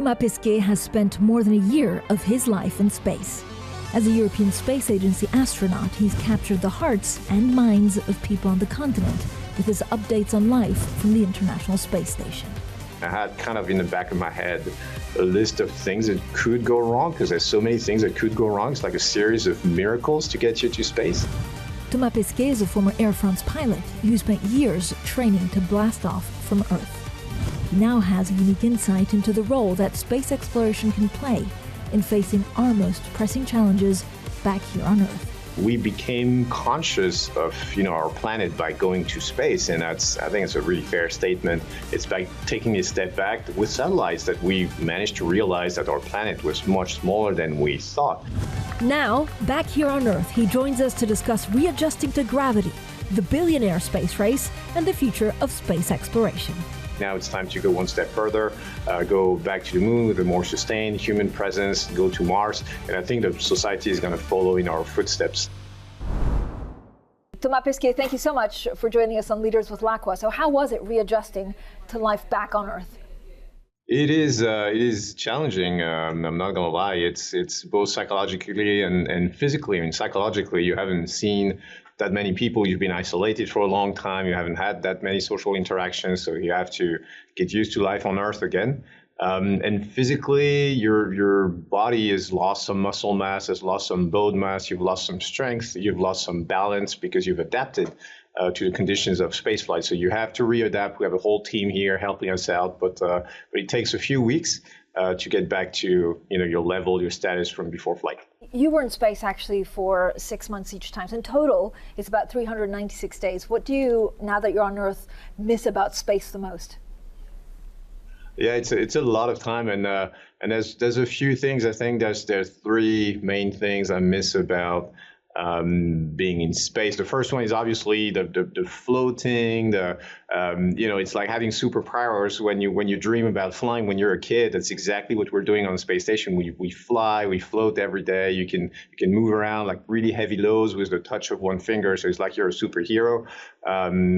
Thomas Pesquet has spent more than a year of his life in space. As a European Space Agency astronaut, he's captured the hearts and minds of people on the continent with his updates on life from the International Space Station. I had kind of in the back of my head a list of things that could go wrong, because there's so many things that could go wrong. It's like a series of miracles to get you to space. Thomas Pesquet is a former Air France pilot who spent years training to blast off from Earth. He now has a unique insight into the role that space exploration can play in facing our most pressing challenges back here on Earth. We became conscious of, our planet by going to space, and I think it's a really fair statement. It's by taking a step back with satellites that we managed to realize that our planet was much smaller than we thought. Now, back here on Earth, he joins us to discuss readjusting to gravity, the billionaire space race, and the future of space exploration. Now it's time to go one step further, go back to the moon with a more sustained human presence, go to Mars, and I think the society is going to follow in our footsteps. Thomas Pesquet, thank you so much for joining us on Leaders with Lacqua. So how was it readjusting to life back on Earth? It is challenging. I'm not going to lie. It's both psychologically and physically. I mean, psychologically, you haven't seen that many people. You've been isolated for a long time. You haven't had that many social interactions, so you have to get used to life on Earth again. And physically, your body has lost some muscle mass, has lost some bone mass. You've lost some strength. You've lost some balance because you've adapted to the conditions of spaceflight. So you have to readapt. We have a whole team here helping us out, but it takes a few weeks to get back to your level, your status from before flight. You were in space actually for 6 months each time. So in total, it's about 396 days. What do you, now that you're on Earth, miss about space the most? Yeah, it's a lot of time, and there's a few things. I think there's three main things I miss about being in space. The first one is obviously the floating. It's like having superpowers when you dream about flying when you're a kid. That's exactly what we're doing on the space station. We fly, we float every day. You can move around like really heavy loads with the touch of one finger. So it's like you're a superhero.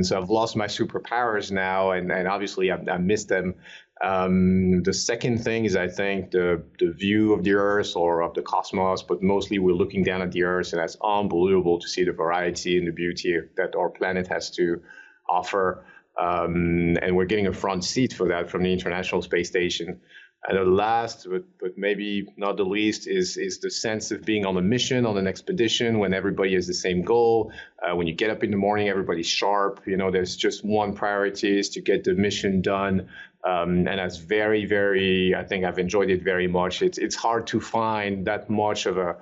So I've lost my superpowers now, and obviously I miss them. The second thing is, I think, the view of the Earth or of the cosmos, but mostly we're looking down at the Earth, and that's unbelievable to see the variety and the beauty that our planet has to offer. And we're getting a front seat for that from the International Space Station. And the last, but maybe not the least, is the sense of being on a mission, on an expedition, when everybody has the same goal. When you get up in the morning, everybody's sharp. There's just one priority, is to get the mission done. And that's very, very, I think I've enjoyed it very much. It's hard to find that much of a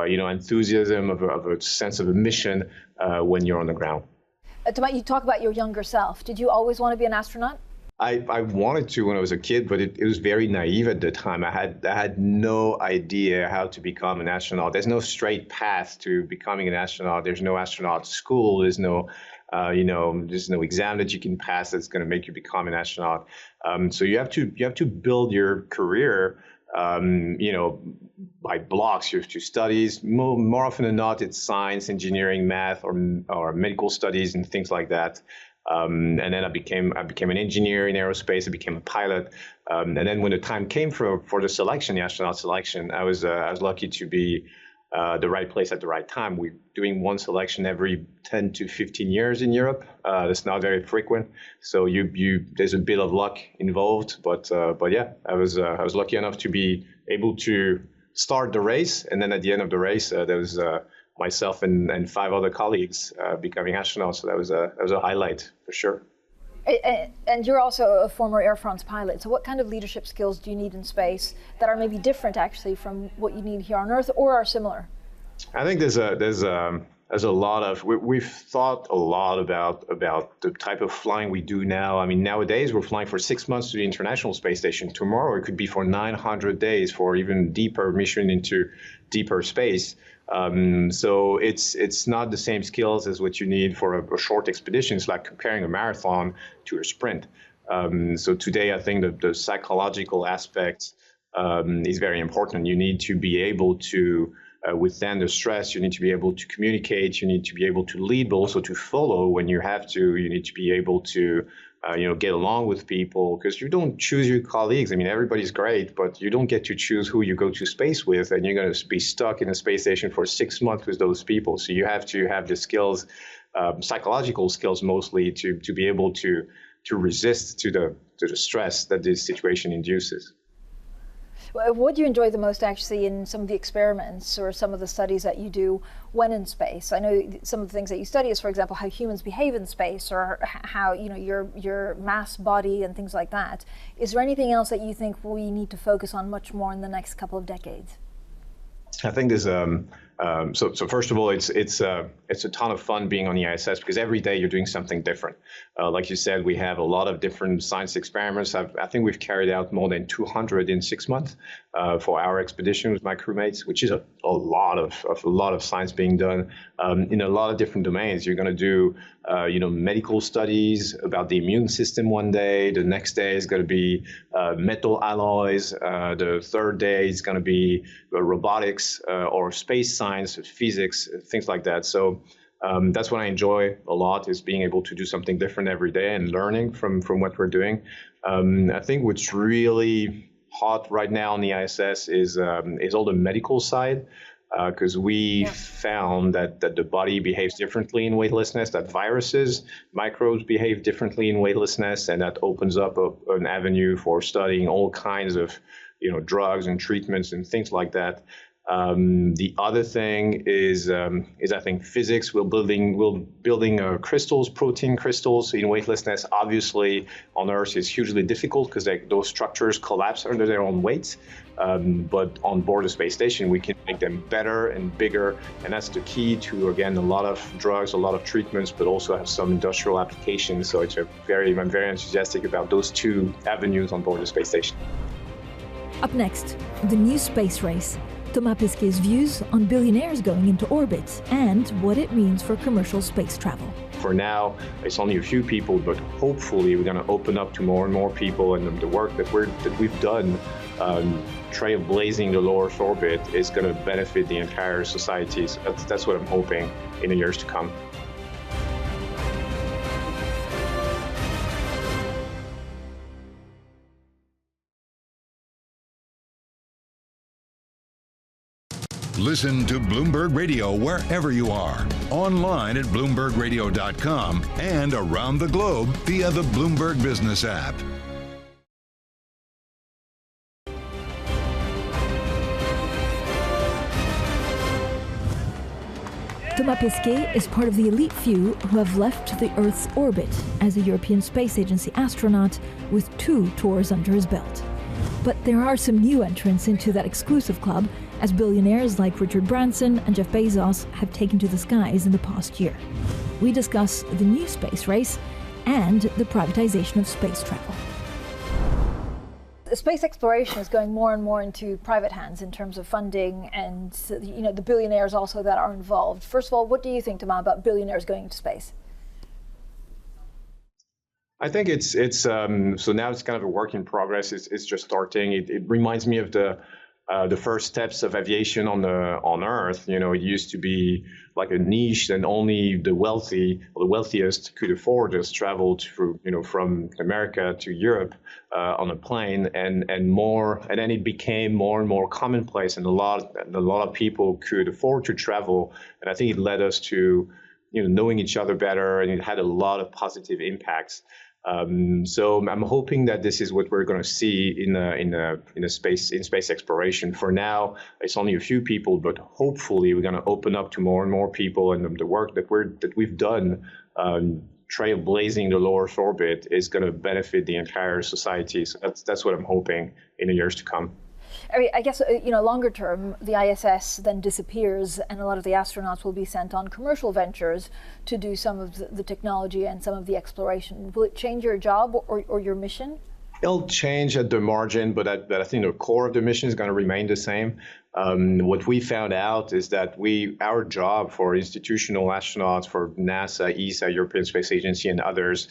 enthusiasm, of a sense of a mission when you're on the ground. Thomas, you talk about your younger self. Did you always want to be an astronaut? I wanted to when I was a kid, but it was very naive at the time. I had no idea how to become an astronaut. There's no straight path to becoming an astronaut. There's no astronaut school. There's no exam that you can pass that's going to make you become an astronaut. So you have to build your career, by blocks. You have to studies. More often than not, it's science, engineering, math, or medical studies and things like that. And then I became an engineer in aerospace. I became a pilot. And then when the time came for the selection, the astronaut selection, I was lucky to be the right place at the right time. We're doing one selection every 10 to 15 years in Europe. That's not very frequent. So there's a bit of luck involved. But yeah, I was lucky enough to be able to start the race. And then at the end of the race, there was myself and 5 other colleagues becoming astronauts. So that was a highlight for sure. And you're also a former Air France pilot. So what kind of leadership skills do you need in space that are maybe different actually from what you need here on Earth, or are similar? I think there's a lot of, we've thought a lot about the type of flying we do now. I mean, nowadays we're flying for 6 months to the International Space Station. Tomorrow it could be for 900 days for even deeper mission into deeper space. So it's not the same skills as what you need for a short expedition. It's like comparing a marathon to a sprint. So today I think the psychological aspect is very important. You need to be able to withstand the stress. You need to be able to communicate. You need to be able to lead, but also to follow when you have to. You need to be able to get along with people, because you don't choose your colleagues. I mean, everybody's great, but you don't get to choose who you go to space with, and you're going to be stuck in a space station for 6 months with those people. So you have to have the skills, psychological skills mostly, to be able to resist to the stress that this situation induces. What do you enjoy the most actually in some of the experiments or some of the studies that you do when in space? I know some of the things that you study is, for example, how humans behave in space, or how your mass body and things like that. Is there anything else that you think we need to focus on much more in the next couple of decades? I think there's so first of all, it's a ton of fun being on the ISS, because every day you're doing something different. Like you said, we have a lot of different science experiments. I think we've carried out more than 200 in 6 months for our expedition with my crewmates, which is a lot of science being done in a lot of different domains. You're going to do medical studies about the immune system one day. The next day is going to be metal alloys. The third day is going to be robotics or space science, physics, things like that. So that's what I enjoy a lot, is being able to do something different every day and learning from what we're doing. I think what's really hot right now on the ISS is all the medical side, because we found that the body behaves differently in weightlessness, that viruses, microbes behave differently in weightlessness, and that opens up an avenue for studying all kinds of drugs and treatments and things like that. The other thing is I think physics. We're building crystals, protein crystals in weightlessness. Obviously, on Earth is hugely difficult because those structures collapse under their own weight. But on board the space station, we can make them better and bigger, and that's the key to, again, a lot of drugs, a lot of treatments, but also have some industrial applications. So I'm very enthusiastic about those two avenues on board the space station. Up next, the new space race. Thomas Pesquet's views on billionaires going into orbit and what it means for commercial space travel. For now, it's only a few people, but hopefully we're going to open up to more and more people, and the work that we've done, trailblazing the low Earth orbit, is going to benefit the entire society. So that's what I'm hoping in the years to come. Listen to Bloomberg Radio wherever you are, online at BloombergRadio.com, and around the globe via the Bloomberg Business app. Thomas Pesquet is part of the elite few who have left the Earth's orbit as a European Space Agency astronaut with 2 tours under his belt. But there are some new entrants into that exclusive club, as billionaires like Richard Branson and Jeff Bezos have taken to the skies in the past year. We discuss the new space race and the privatization of space travel. Space exploration is going more and more into private hands in terms of funding, and the billionaires also that are involved. First of all, what do you think, Thomas, about billionaires going into space? I think it's so now it's kind of a work in progress. It's just starting. It reminds me of the first steps of aviation on Earth. It used to be like a niche, and only the wealthy or the wealthiest could afford to travel through, from America to Europe on a plane, and then it became more and more commonplace, and a lot of people could afford to travel, and I think it led us to knowing each other better, and it had a lot of positive impacts. So I'm hoping that this is what we're going to see in space exploration. For now, it's only a few people, but hopefully we're going to open up to more and more people, and the work that we've done, trailblazing the low Earth orbit, is going to benefit the entire society. So that's what I'm hoping in the years to come. I guess, longer term, the ISS then disappears, and a lot of the astronauts will be sent on commercial ventures to do some of the technology and some of the exploration. Will it change your job or your mission? It'll change at the margin, but I think the core of the mission is going to remain the same. What we found out is that our job for institutional astronauts, for NASA, ESA, European Space Agency, and others,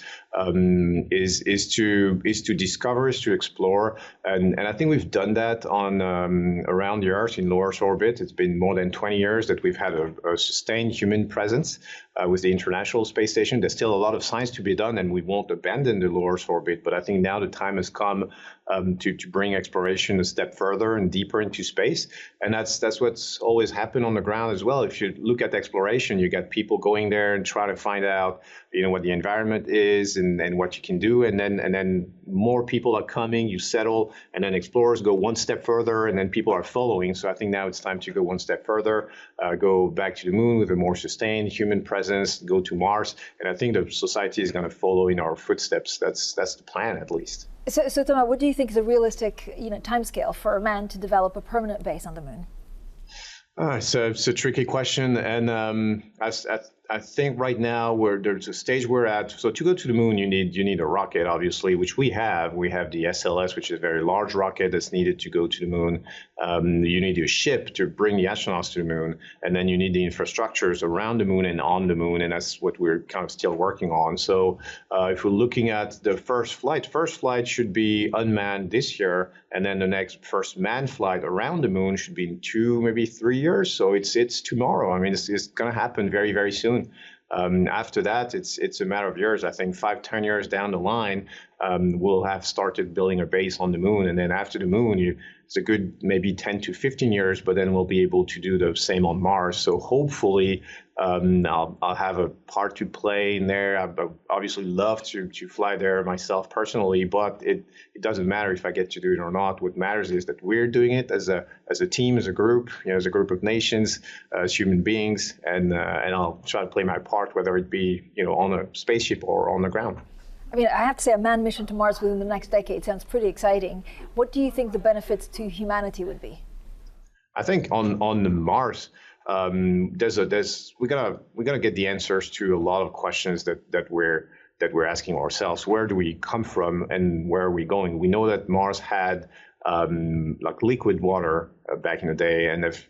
is to discover, is to explore, and I think we've done that on around the Earth in low Earth orbit. It's been more than 20 years that we've had a sustained human presence with the International Space Station. There's still a lot of science to be done, and we won't abandon the low Earth orbit. But I think now the time has come to bring exploration a step further and deeper into space. And that's what's always happened on the ground as well. If you look at exploration, you got people going there and try to find out, what the environment is and what you can do. And then more people are coming, you settle, and then explorers go one step further, and then people are following. So I think now it's time to go one step further, go back to the moon with a more sustained human presence, go to Mars. And I think the society is going to follow in our footsteps. That's the plan, at least. So Thomas, what do you think is a realistic, timescale for man to develop a permanent base on the moon? It's a tricky question, and I think right now there's a stage we're at. So to go to the moon, you need a rocket, obviously, which we have. We have the SLS, which is a very large rocket that's needed to go to the moon. You need a ship to bring the astronauts to the moon, and then you need the infrastructures around the moon and on the moon, and that's what we're kind of still working on. So if we're looking at the first flight should be unmanned this year, and then the next first manned flight around the moon should be in 2, maybe 3 years. So it's tomorrow. I mean, it's going to happen very, very soon. After that, it's a matter of years. I think 5-10 years down the line, we'll have started building a base on the moon. And then after the moon, it's a good maybe 10 to 15 years, but then we'll be able to do the same on Mars. So hopefully I'll have a part to play in there. I obviously love to fly there myself personally, but it doesn't matter if I get to do it or not. What matters is that we're doing it as a team, as a group, as a group of nations, as human beings, and I'll try to play my part, whether it be on a spaceship or on the ground. I mean, I have to say, a manned mission to Mars within the next decade sounds pretty exciting. What do you think the benefits to humanity would be? I think on the Mars, we gotta get the answers to a lot of questions that we're asking ourselves. Where do we come from, and where are we going? We know that Mars had like liquid water back in the day, and if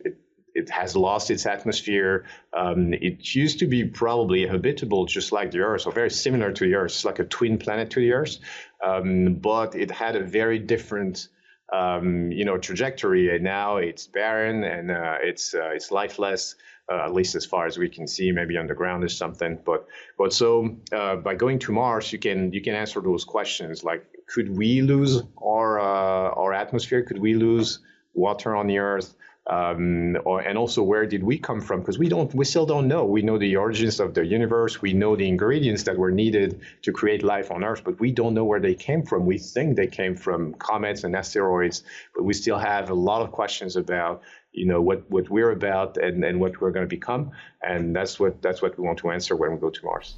it has lost its atmosphere. It used to be probably habitable, just like the Earth, so very similar to the Earth. It's like a twin planet to the Earth, but it had a very different, trajectory. And now it's barren, and it's lifeless. At least as far as we can see. Maybe underground is something, but so by going to Mars, you can answer those questions. Like, could we lose our atmosphere? Could we lose water on the Earth? And also, where did we come from? Because we still don't know. We know the origins of the universe. We know the ingredients that were needed to create life on Earth, but we don't know where they came from. We think they came from comets and asteroids, but we still have a lot of questions about, what we're about and what we're going to become. And that's what we want to answer when we go to Mars.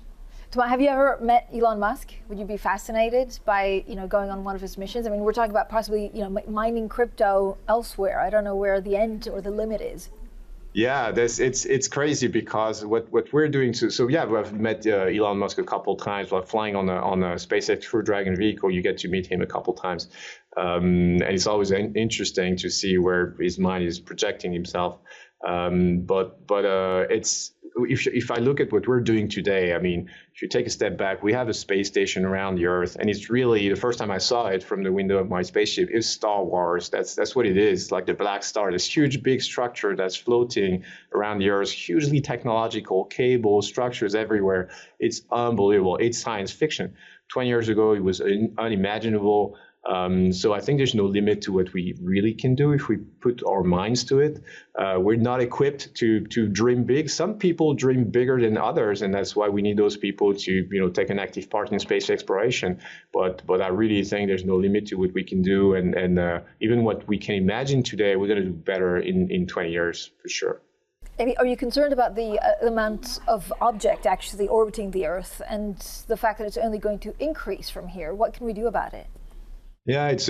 Thomas, have you ever met Elon Musk? Would you be fascinated by, going on one of his missions? I mean, we're talking about possibly, mining crypto elsewhere. I don't know where the end or the limit is. Yeah, it's crazy because what we're doing. So yeah, we've met Elon Musk a couple times while flying on a SpaceX Crew Dragon vehicle. You get to meet him a couple times, and it's always interesting to see where his mind is projecting himself. But it's. If I look at what we're doing today, I mean, if you take a step back, we have a space station around the Earth, and it's really, the first time I saw it from the window of my spaceship, is Star Wars. That's what it is, like the Black Star, this huge big structure that's floating around the Earth, hugely technological, cables, structures everywhere. It's unbelievable. It's science fiction. 20 years ago, it was unimaginable. So I think there's no limit to what we really can do if we put our minds to it. We're not equipped to dream big. Some people dream bigger than others, and that's why we need those people to take an active part in space exploration. But I really think there's no limit to what we can do, and even what we can imagine today, we're going to do better in 20 years for sure. Are you concerned about the amount of object actually orbiting the Earth and the fact that it's only going to increase from here? What can we do about it? Yeah, it's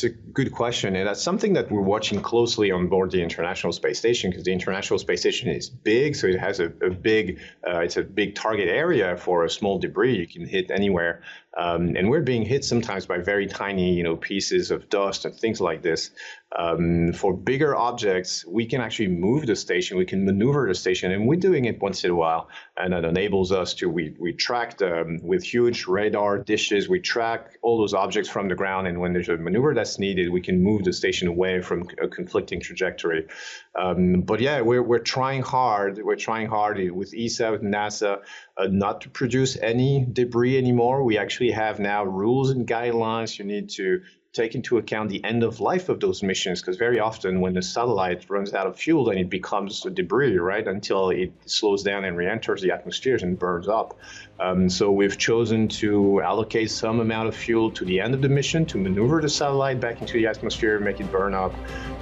a good question, and that's something that we're watching closely on board the International Space Station, because the International Space Station is big, so it has a big target area for a small debris you can hit anywhere. And we're being hit sometimes by very tiny, pieces of dust and things like this. For bigger objects, we can actually move the station, we can maneuver the station, and we're doing it once in a while. And that enables us to, we track with huge radar dishes, we track all those objects from the ground. And when there's a maneuver that's needed, we can move the station away from a conflicting trajectory. But yeah, we're trying hard. We're trying hard with ESA, with NASA, not to produce any debris anymore. We actually have now rules and guidelines. You need to take into account the end of life of those missions, because very often when the satellite runs out of fuel, then it becomes debris, right, until it slows down and re-enters the atmosphere and burns up. So we've chosen to allocate some amount of fuel to the end of the mission to maneuver the satellite back into the atmosphere, make it burn up.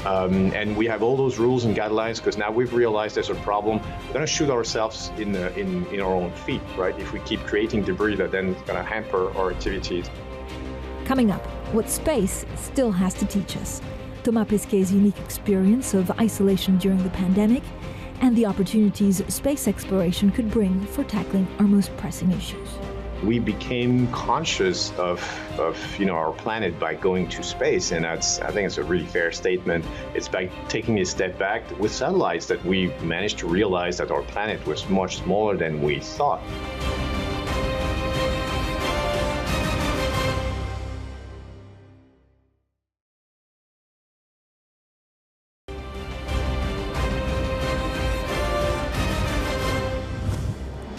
And we have all those rules and guidelines because now we've realized there's a problem. We're going to shoot ourselves in our own feet, right? If we keep creating debris, that then is going to hamper our activities. Coming up, what space still has to teach us. Thomas Pesquet's unique experience of isolation during the pandemic and the opportunities space exploration could bring for tackling our most pressing issues. We became conscious of our planet by going to space, and I think it's a really fair statement. It's by taking a step back with satellites that we managed to realize that our planet was much smaller than we thought.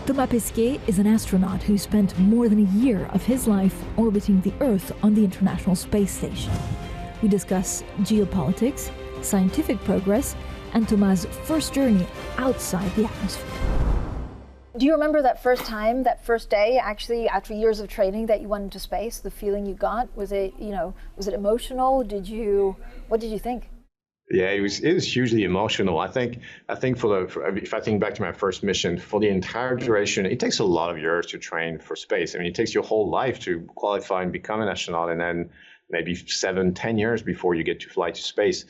Thomas Pesquet is an astronaut who spent more than a year of his life orbiting the Earth on the International Space Station. We discuss geopolitics, scientific progress, and Thomas' first journey outside the atmosphere. Do you remember that first time, that first day, actually, after years of training, that you went into space? The feeling you got, was it emotional? What did you think? Yeah, it was hugely emotional. I think if I think back to my first mission, for the entire duration, it takes a lot of years to train for space. I mean, it takes your whole life to qualify and become an astronaut, and then maybe 7-10 years before you get to fly to space.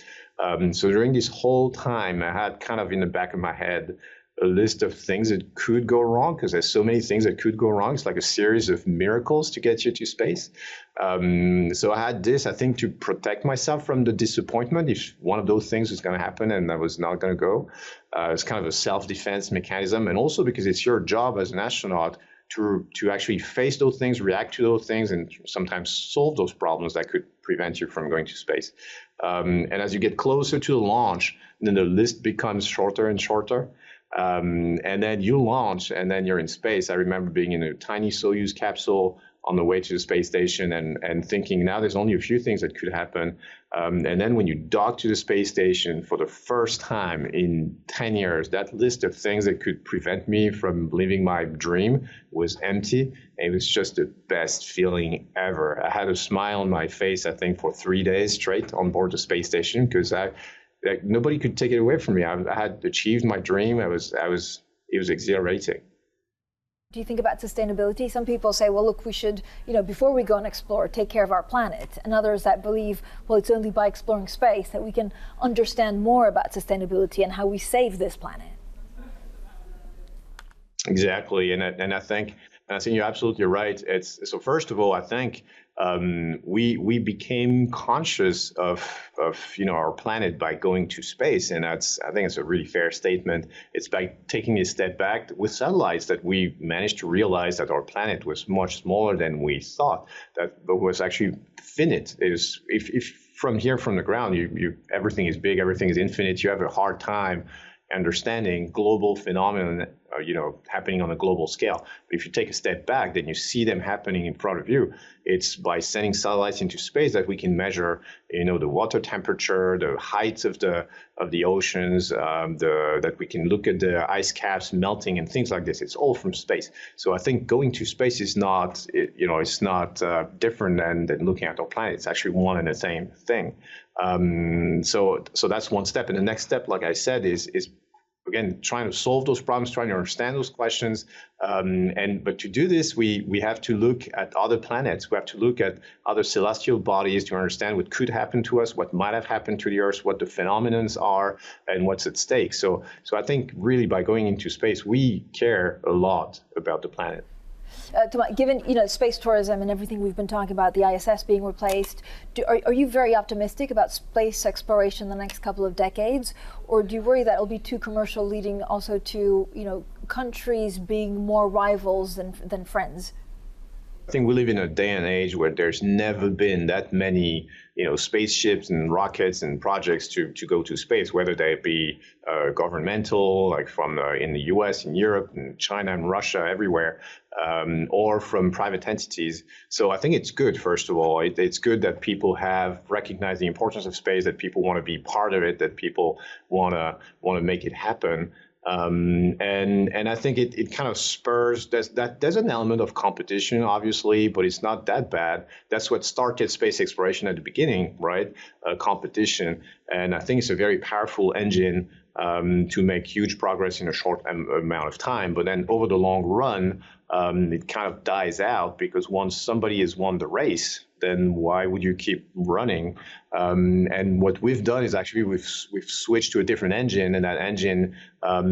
So during this whole time, I had kind of in the back of my head a list of things that could go wrong, because there's so many things that could go wrong. It's like a series of miracles to get you to space. So I had this, I think, to protect myself from the disappointment if one of those things was going to happen and I was not going to go. It's kind of a self-defense mechanism, and also because it's your job as an astronaut to actually face those things, react to those things, and sometimes solve those problems that could prevent you from going to space. And as you get closer to the launch, then the list becomes shorter and shorter. And then you launch, and then you're in space. I remember being in a tiny Soyuz capsule on the way to the space station and thinking, now there's only a few things that could happen. And then when you dock to the space station for the first time in 10 years, that list of things that could prevent me from living my dream was empty. It was just the best feeling ever. I had a smile on my face, I think, for 3 days straight on board the space station, because nobody could take it away from me. I had achieved my dream. It was exhilarating. Do you think about sustainability? Some people say, well, look, we should, before we go and explore, take care of our planet. And others that believe, well, it's only by exploring space that we can understand more about sustainability and how we save this planet. Exactly. And I think you're absolutely right. So first of all, I think we became conscious of our planet by going to space, and I think it's a really fair statement. It's by taking a step back with satellites that we managed to realize that our planet was much smaller than we thought. That was actually finite. If from the ground, everything is big, everything is infinite. You have a hard time understanding global phenomenon, happening on a global scale. But if you take a step back, then you see them happening in front of you. It's by sending satellites into space that we can measure, the water temperature, the heights of the oceans, that we can look at the ice caps melting and things like this. It's all from space. So I think going to space is not, it's not different than looking at our planet. It's actually one and the same thing. So that's one step. And the next step, like I said, is again, trying to solve those problems, trying to understand those questions. But to do this, we have to look at other planets. We have to look at other celestial bodies to understand what could happen to us, what might have happened to the Earth, what the phenomena are, and what's at stake. So I think really by going into space, we care a lot about the planet. Given space tourism and everything we've been talking about, the ISS being replaced, are you very optimistic about space exploration in the next couple of decades, or do you worry that it'll be too commercial, leading also to countries being more rivals than friends? I think we live in a day and age where there's never been that many, spaceships and rockets and projects to go to space, whether they be governmental, like from in the US, in Europe, in China, and Russia, everywhere, or from private entities. So I think it's good, first of all. It's good that people have recognized the importance of space, that people want to be part of it, that people want to make it happen. And I think it kind of spurs, there's an element of competition, obviously, but it's not that bad. That's what started space exploration at the beginning, right? Competition. And I think it's a very powerful engine to make huge progress in a short amount of time. But then over the long run, it kind of dies out, because once somebody has won the race, then why would you keep running? And what we've done is actually we've switched to a different engine, and that engine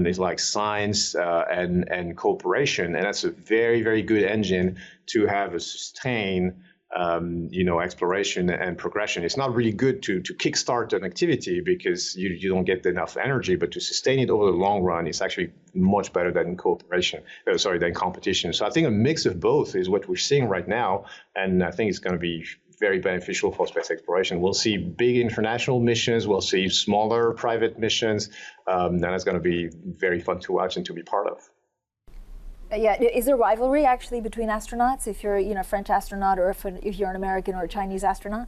is like science and cooperation, and that's a very, very good engine to have a sustained exploration and progression. It's not really good to kickstart an activity because you don't get enough energy, but to sustain it over the long run, it's actually much better than than competition. So I think a mix of both is what we're seeing right now, and I think it's going to be very beneficial for space exploration. We'll see big international missions, we'll see smaller private missions, and it's going to be very fun to watch and to be part of. Yeah, is there rivalry actually between astronauts, if you're a French astronaut, or if you're an American or a Chinese astronaut?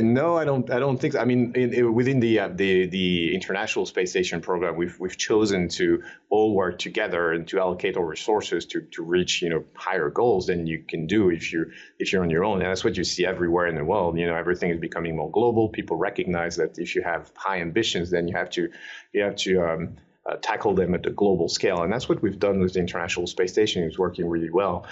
No, I don't think so. I mean, within the International Space Station program, we've chosen to all work together and to allocate our resources to reach higher goals than you can do if you're on your own. And that's what you see everywhere in the world. Everything is becoming more global. People recognize that if you have high ambitions, then you have to tackle them at the global scale. And that's what we've done with the International Space Station. It's working really well.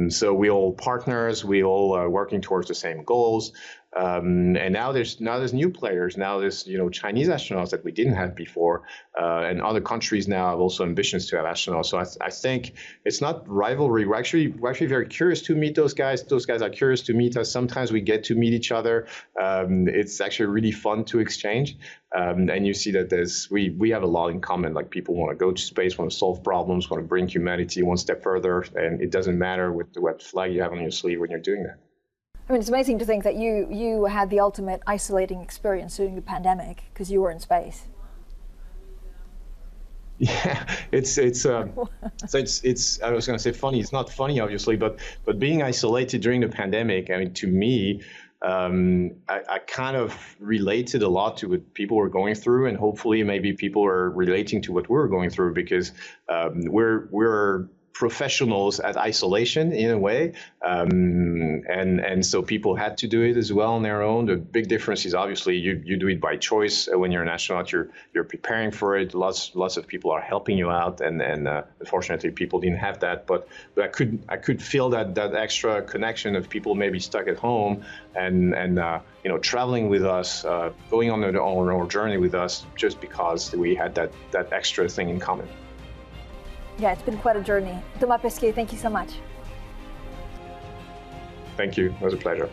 So we all partners, we all are working towards the same goals. And now there's new players. Now there's Chinese astronauts that we didn't have before, and other countries now have also ambitions to have astronauts. So I think it's not rivalry. We're actually very curious to meet those guys. Those guys are curious to meet us. Sometimes we get to meet each other. It's actually really fun to exchange. And you see that we have a lot in common. Like, people want to go to space, want to solve problems, want to bring humanity one step further, and it doesn't matter what flag you have on your sleeve when you're doing that. I mean, it's amazing to think that you had the ultimate isolating experience during the pandemic because you were in space. Yeah, it's I was going to say funny. It's not funny, obviously, but being isolated during the pandemic, I mean, to me, I kind of related a lot to what people were going through, and hopefully maybe people are relating to what we're going through, because we're professionals at isolation in a way, and so people had to do it as well on their own. The big difference is obviously you do it by choice. When you're an astronaut, you're preparing for it. Lots of people are helping you out, and unfortunately people didn't have that. But I could feel that extra connection of people maybe stuck at home and traveling with us, going on our journey with us, just because we had that extra thing in common. Yeah, it's been quite a journey. Thomas Pesquet, thank you so much. Thank you. It was a pleasure.